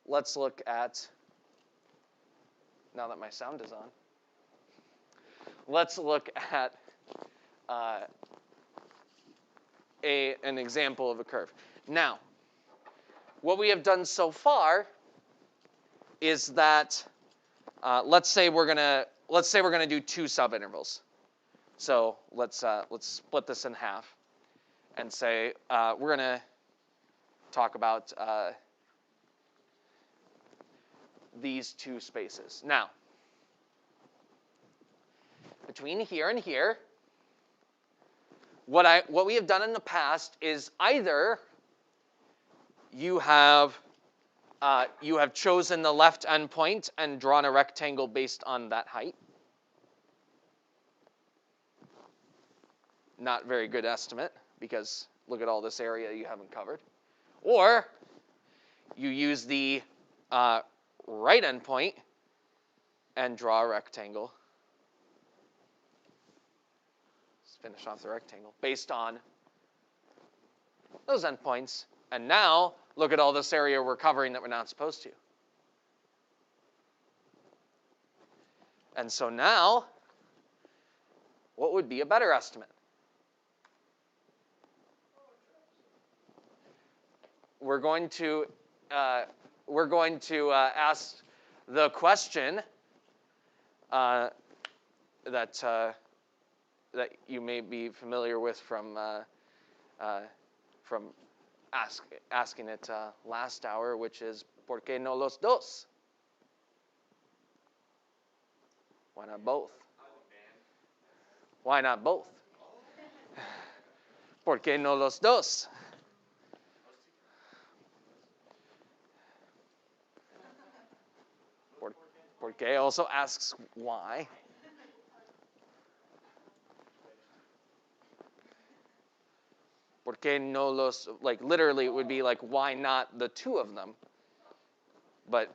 let's look at, now that my sound is on, let's look at an example of a curve. Now, what we have done so far is that let's say we're gonna do two subintervals. So let's split this in half and say we're gonna talk about these two spaces. Now, between here and here, what we have done in the past is either you have chosen the left endpoint and drawn a rectangle based on that height. Not very good estimate, because look at all this area you haven't covered. Or you use the right endpoint and draw a rectangle. Let's finish off the rectangle based on those endpoints. And now, look at all this area we're covering that we're not supposed to. And so now, what would be a better estimate? We're going to ask the question that you may be familiar with from asking it last hour, which is ¿por qué no los dos? Why not both? Why not both? ¿Por qué no los dos? ¿Por qué also asks why. ¿Por qué no los, like literally it would be like, why not the two of them? But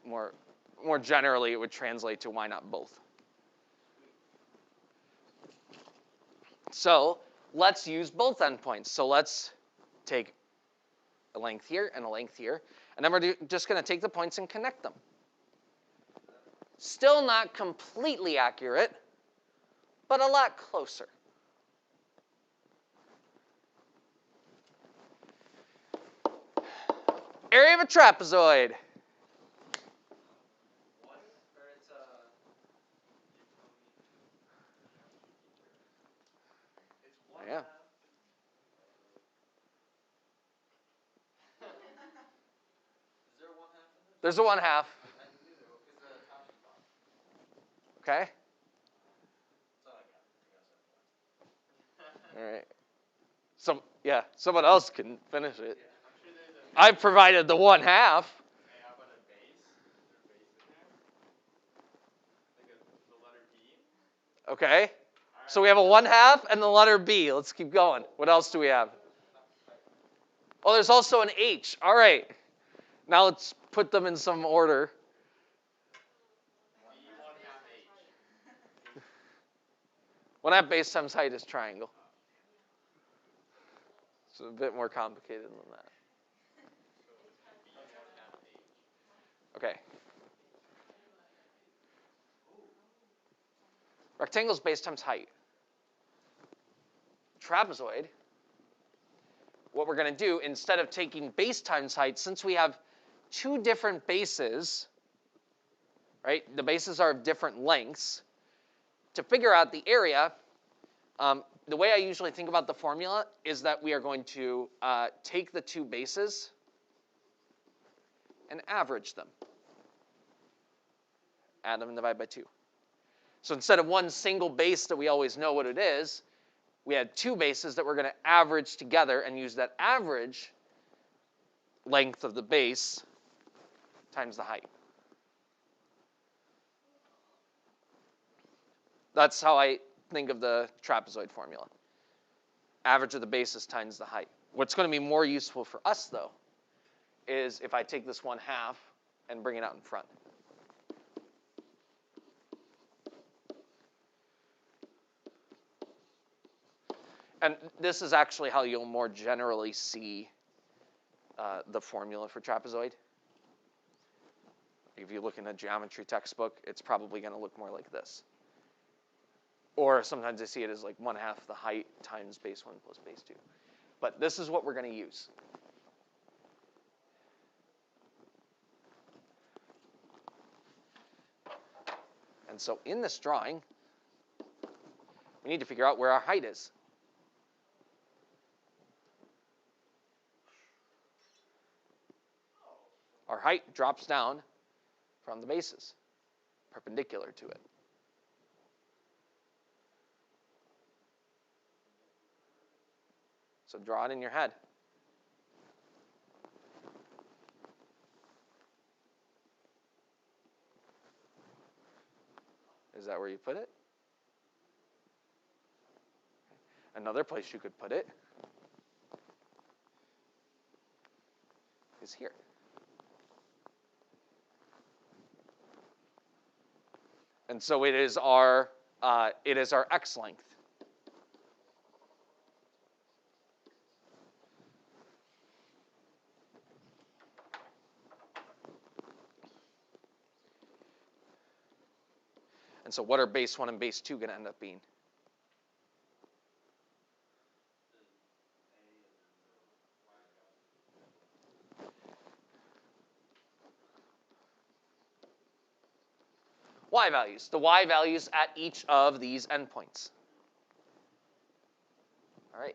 more generally it would translate to why not both. So let's use both endpoints. So let's take a length here and a length here, and then we're just going to take the points and connect them. Still not completely accurate, but a lot closer. Area of a trapezoid. Yeah. There's a 1/2. Okay. All right. Someone else can finish it. I provided the 1/2. Okay. So we have a 1/2 and the letter B. Let's keep going. What else do we have? Oh, there's also an H. All right. Now let's put them in some order. 1/2 base times height is triangle. It's a bit more complicated than that. Okay. Rectangle is base times height. Trapezoid, what we're going to do, instead of taking base times height, since we have two different bases, right? The bases are of different lengths. To figure out the area, the way I usually think about the formula is that we are going to take the two bases and average them. Add them and divide by 2. So instead of one single base that we always know what it is, we had two bases that we're going to average together and use that average length of the base times the height. That's how I think of the trapezoid formula. Average of the bases times the height. What's going to be more useful for us, though, is if I take this 1/2 and bring it out in front. And this is actually how you'll more generally see the formula for trapezoid. If you look in a geometry textbook, it's probably going to look more like this. Or sometimes I see it as like 1/2 the height times base 1 plus base 2. But this is what we're going to use. And so in this drawing, we need to figure out where our height is. Our height drops down from the bases, perpendicular to it. So draw it in your head. Is that where you put it? Another place you could put it is here. And so it is our x length. And so what are base 1 and base 2 going to end up being? Y values, the y values at each of these endpoints. All right.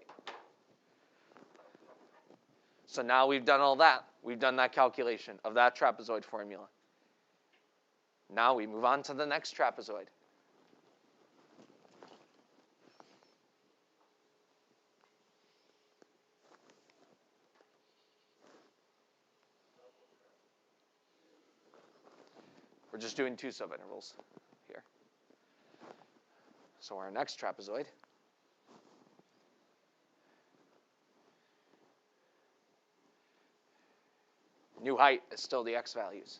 So now we've done all that. We've done that calculation of that trapezoid formula. Now we move on to the next trapezoid. We're just doing 2 subintervals here. So our next trapezoid new height is still the x values.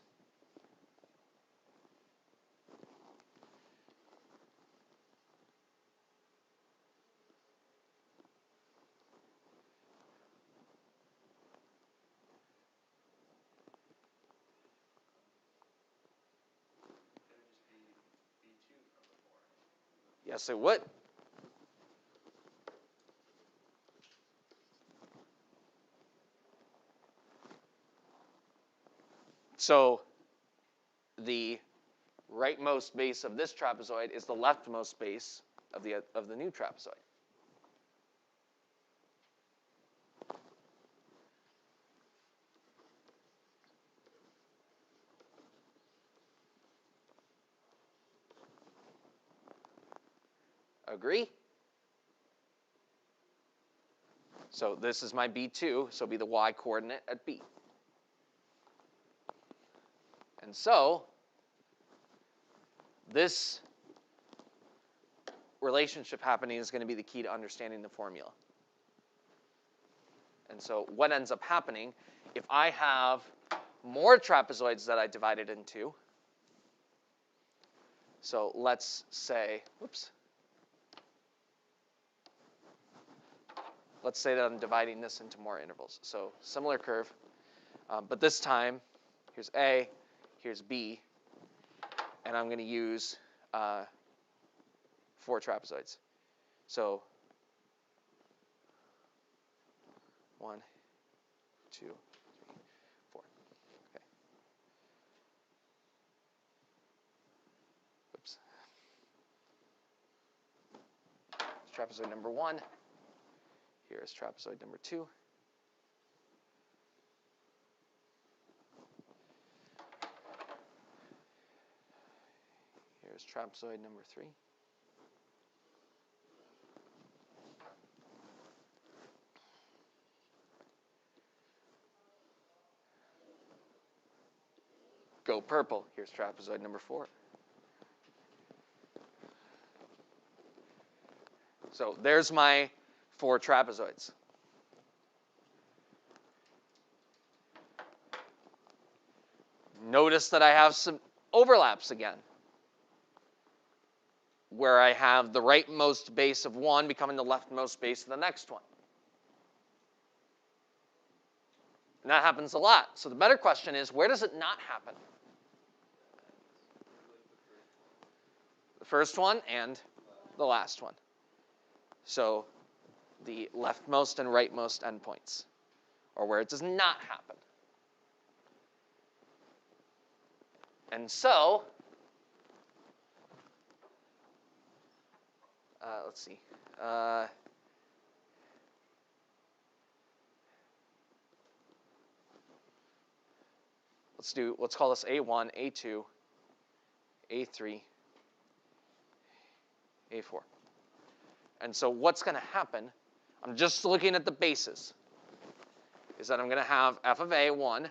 Yes, it would. So the rightmost base of this trapezoid is the leftmost base of the new trapezoid. Agree? So this is my B2, so it'll be the y coordinate at B. And so this relationship happening is going to be the key to understanding the formula. And so what ends up happening, if I have more trapezoids that I divided into, so let's say, whoops. Let's say that I'm dividing this into more intervals. So similar curve, but this time, here's A, here's B, and I'm going to use 4 trapezoids. So 1, 2, 3, 4. Okay. Oops. Trapezoid number 1. Here is trapezoid number 2. Here's trapezoid number 3. Go purple. Here's trapezoid number 4. So there's my 4 trapezoids. Notice that I have some overlaps again, where I have the rightmost base of one becoming the leftmost base of the next one. And that happens a lot. So the better question is, where does it not happen? The first one and the last one. So the leftmost and rightmost endpoints, or where it does not happen. And so, let's see. Let's call this A1, A2, A3, A4. And so what's going to happen, I'm just looking at the bases, is that I'm going to have f of A1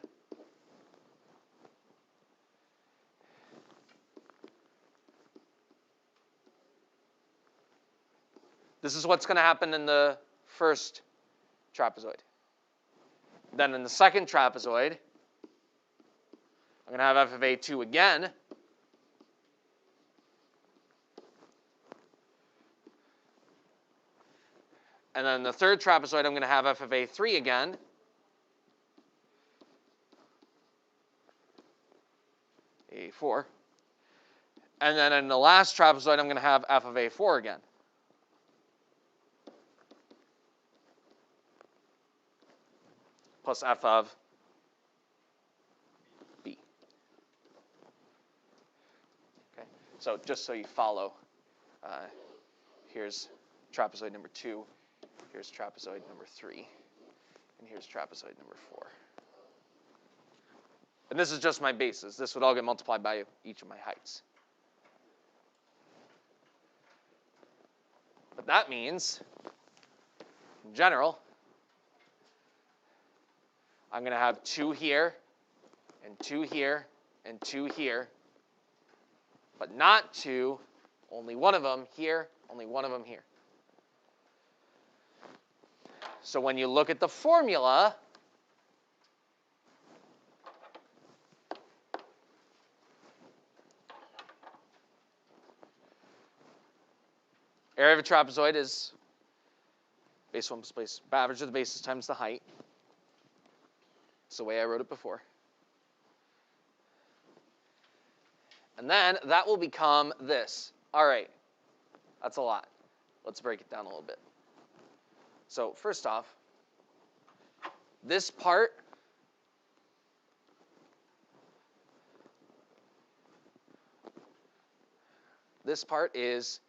This is what's going to happen in the first trapezoid. Then in the second trapezoid, I'm going to have f of A2 again. And then the third trapezoid, I'm going to have f of A3 again. A4. And then in the last trapezoid, I'm going to have f of A4 again. Plus f of B. Okay, so just so you follow, here's trapezoid number 2, here's trapezoid number 3, and here's trapezoid number 4. And this is just my bases. This would all get multiplied by each of my heights. But that means, in general, I'm going to have 2 here, and 2 here, and 2 here, but not 2, only one of them here, only one of them here. So when you look at the formula, area of a trapezoid is base 1 plus base, average of the bases times the height. It's the way I wrote it before. And then that will become this. All right, that's a lot. Let's break it down a little bit. So first off, this part is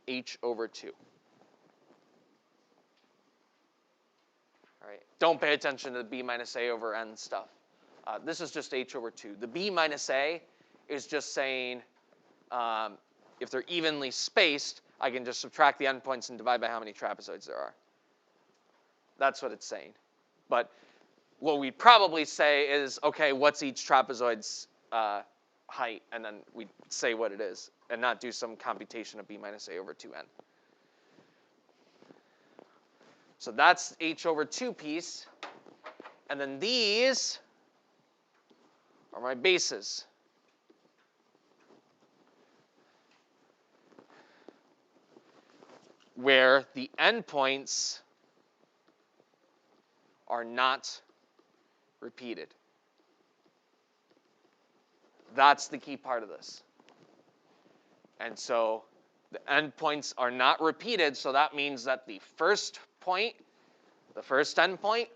h over 2. All right. Don't pay attention to the b minus a over n stuff. This is just h over 2. The b minus a is just saying if they're evenly spaced, I can just subtract the endpoints and divide by how many trapezoids there are. That's what it's saying. But what we'd probably say is, okay, what's each trapezoid's height? And then we'd say what it is and not do some computation of b minus a over 2n. So that's h over 2 piece. And then these are my bases. Where the endpoints are not repeated. That's the key part of this. And so the endpoints are not repeated, so that means that the first point, the first endpoint,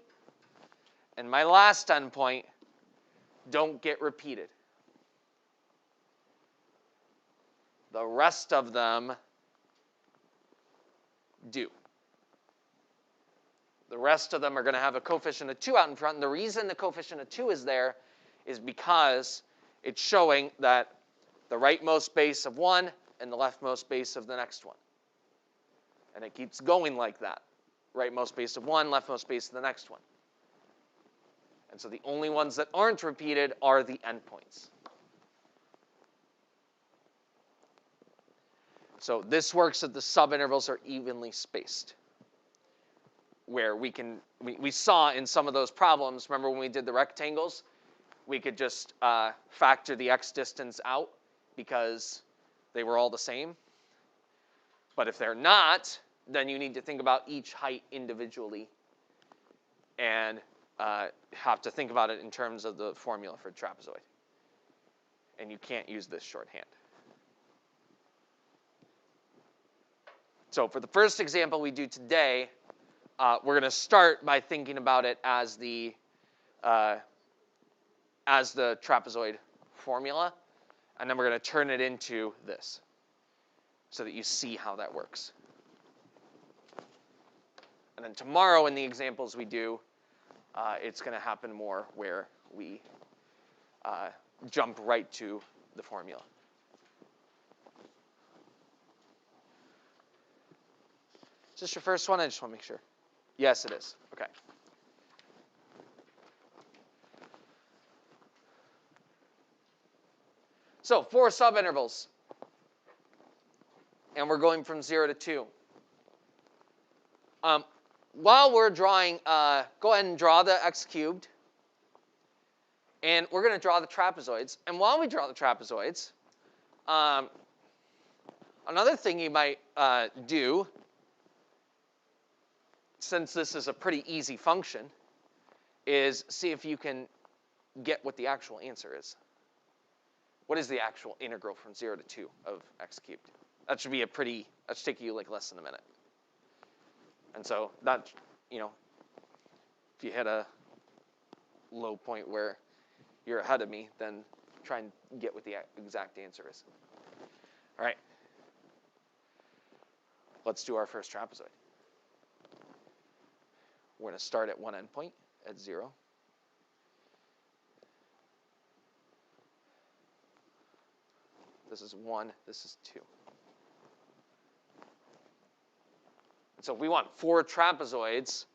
and my last endpoint don't get repeated. The rest of them do. The rest of them are going to have a coefficient of 2 out in front. And the reason the coefficient of 2 is there is because it's showing that the rightmost base of one and the leftmost base of the next one. And it keeps going like that. Rightmost base of one, leftmost base of the next one. And so the only ones that aren't repeated are the endpoints. So this works if the subintervals are evenly spaced. Where we saw in some of those problems, remember when we did the rectangles, we could just factor the x distance out because they were all the same. But if they're not, then you need to think about each height individually and have to think about it in terms of the formula for trapezoid. And you can't use this shorthand. So for the first example we do today, we're going to start by thinking about it as the trapezoid formula, and then we're going to turn it into this so that you see how that works. And then tomorrow in the examples we do, it's going to happen more where we jump right to the formula. Is this your first one? I just want to make sure. Yes, it is. Okay. So 4 subintervals. And we're going from 0 to 2. While we're drawing, go ahead and draw the x cubed. And we're going to draw the trapezoids. And while we draw the trapezoids, another thing you might do, since this is a pretty easy function, is see if you can get what the actual answer is. What is the actual integral from 0 to 2 of x cubed? That should be that should take you like less than a minute. And so that, if you hit a low point where you're ahead of me, then try and get what the exact answer is. All right. Let's do our first trapezoid. We're going to start at one endpoint at 0. This is 1, this is 2. And so if we want 4 trapezoids,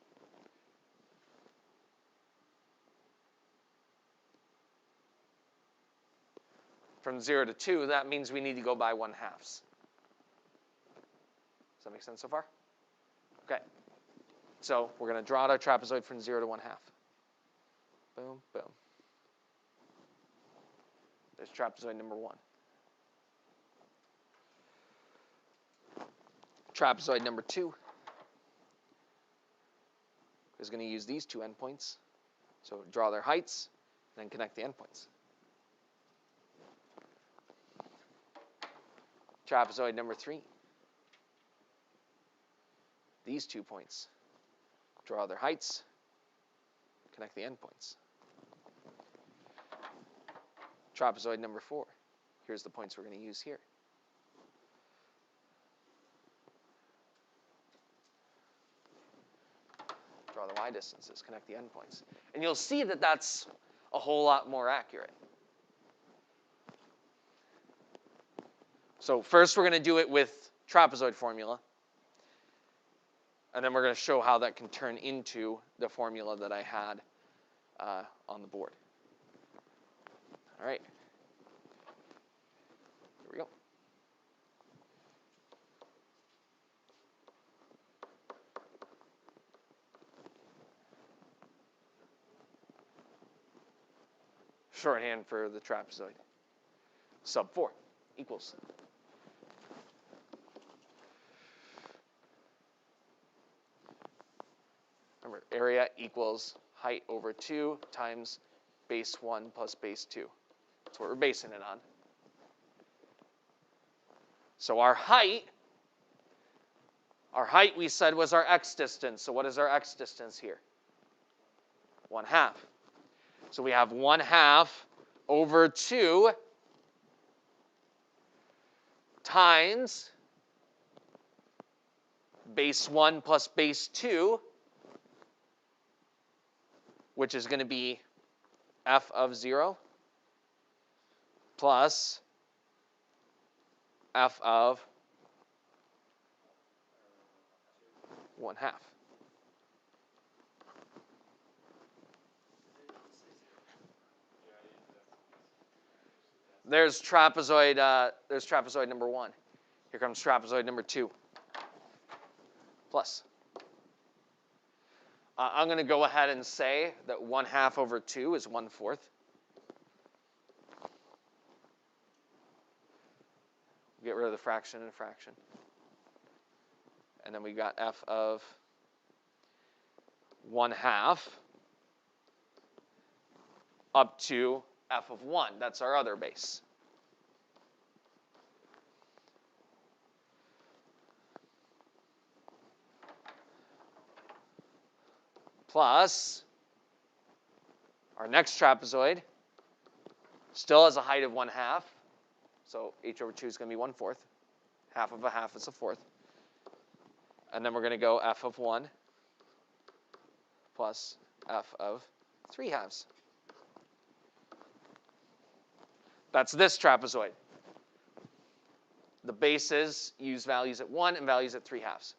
from 0 to 2, that means we need to go by 1/2. Does that make sense so far? Okay. So we're going to draw out our trapezoid from 0 to 1/2. Boom, boom. There's trapezoid number 1. Trapezoid number 2 is going to use these 2 endpoints. So draw their heights, then connect the endpoints. Trapezoid number 3. These 2 points. Draw their heights, connect the endpoints. Trapezoid number 4. Here's the points we're going to use here. Draw the y distances, connect the endpoints. And you'll see that that's a whole lot more accurate. So first we're going to do it with trapezoid formula. And then we're going to show how that can turn into the formula that I had on the board. All right. Here we go. Shorthand for the trapezoid. Sub 4 equals. Remember, area equals height over 2 times base 1 plus base 2. That's what we're basing it on. So our height we said was our x distance. So what is our x distance here? 1/2. So we have 1/2 over 2 times base 1 plus base 2, which is going to be f of 0 plus f of 1/2. There's trapezoid number 1. Here comes trapezoid number 2. Plus. I'm going to go ahead and say that 1/2 over 2 is 1/4. Get rid of the fraction and fraction. And then we got f of 1/2 up to f of 1. That's our other base. Plus our next trapezoid still has a height of 1/2. So h over 2 is going to be 1/4. Half of a half is a fourth. And then we're going to go f of 1 plus f of 3/2. That's this trapezoid. The bases use values at 1 and values at 3/2.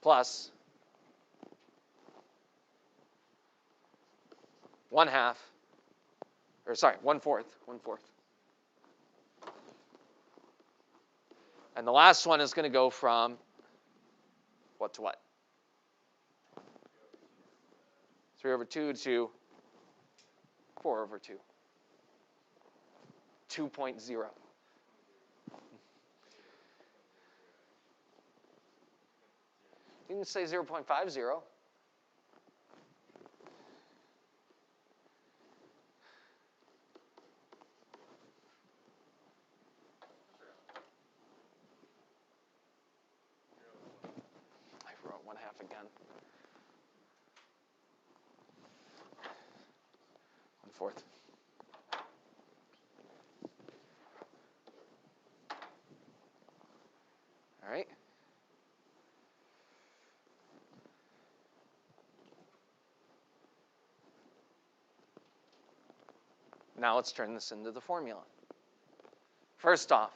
Plus 1/2, or sorry, 1/4. And the last one is going to go from what to what? 3 over 2 to 4 over 2. 2.0. You can say 0.50. I wrote 1/2 again. 1/4. All right. Now let's turn this into the formula. First off,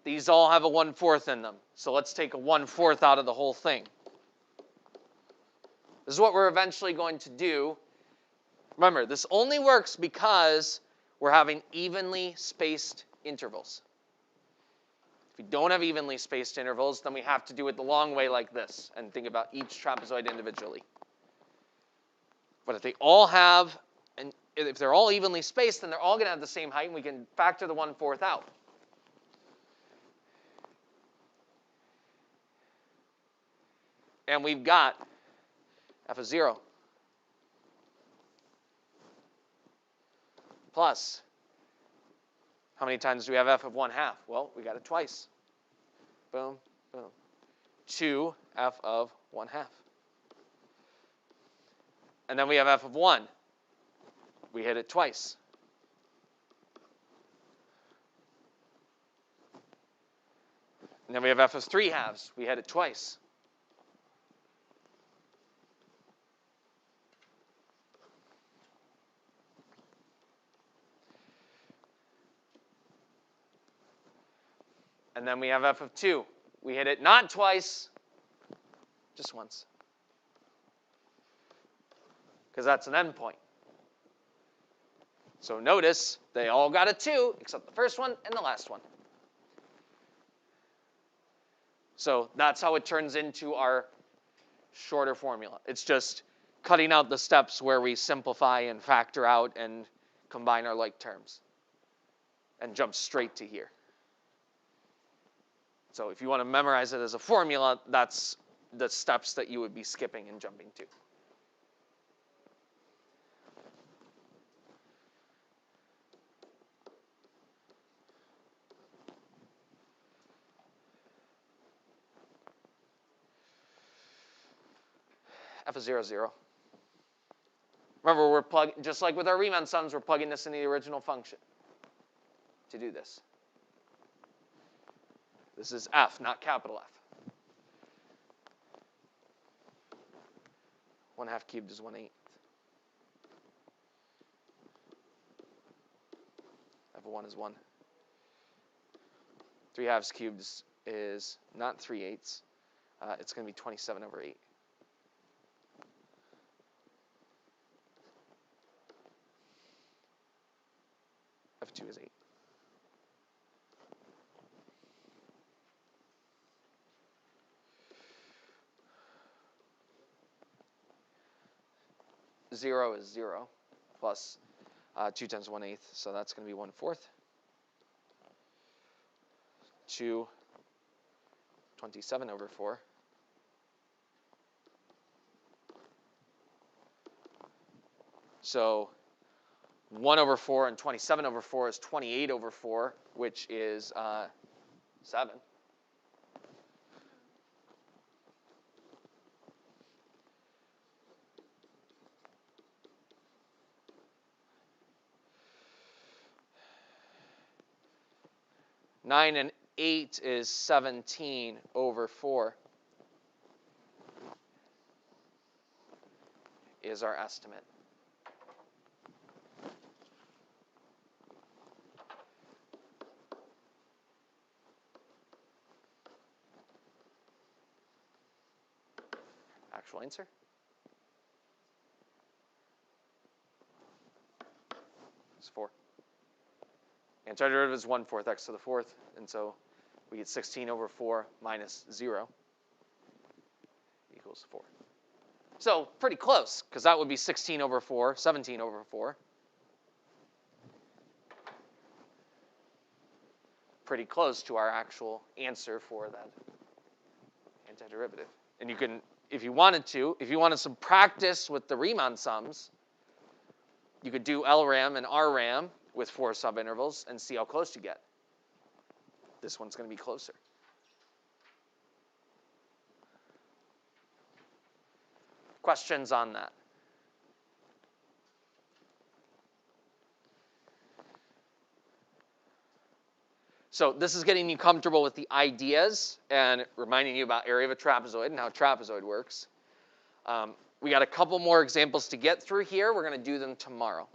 these all have a 1/4 in them. So let's take a 1/4 out of the whole thing. This is what we're eventually going to do. Remember, this only works because we're having evenly spaced intervals. If we don't have evenly spaced intervals, then we have to do it the long way like this and think about each trapezoid individually. But if they all have, and if they're all evenly spaced, then they're all going to have the same height, and we can factor the 1/4 out. And we've got f of 0 plus, how many times do we have f of 1/2? Well, we got it twice. Boom, boom. 2 f of 1/2. And then we have f of 1. We hit it twice. And then we have f of 3/2. We hit it twice. And then we have f of 2. We hit it not twice, just once. Because that's an endpoint. So notice they all got a 2, except the first one and the last one. So that's how it turns into our shorter formula. It's just cutting out the steps where we simplify and factor out and combine our like terms. And jump straight to here. So if you want to memorize it as a formula, that's the steps that you would be skipping and jumping to. F of 0, 0. Remember, we're just like with our Riemann sums, we're plugging this into the original function to do this. This is f, not capital F. 1/2 cubed is 1/8. F of 1 is 1. 3/2 cubed is not 3/8. It's going to be 27 over 8. F of 2 is 8. Zero is 0 plus 2 times 1/8, so that's going to be 1/4. 2, 27 over 4. So 1 over 4 and 27 over 4 is 28 over 4, which is 7. Nine and 8 is 17 over 4 is our estimate. Actual answer? It's 4. Antiderivative is 1/4 x to the 4th, and so we get 16 over 4 minus 0 equals 4. So pretty close, because that would be 16 over 4, 17 over 4. Pretty close to our actual answer for that antiderivative. And you can, if you wanted some practice with the Riemann sums, you could do LRAM and RRAM with 4 subintervals and see how close you get. This one's going to be closer. Questions on that? So this is getting you comfortable with the ideas and reminding you about area of a trapezoid and how a trapezoid works. We got a couple more examples to get through here. We're going to do them tomorrow.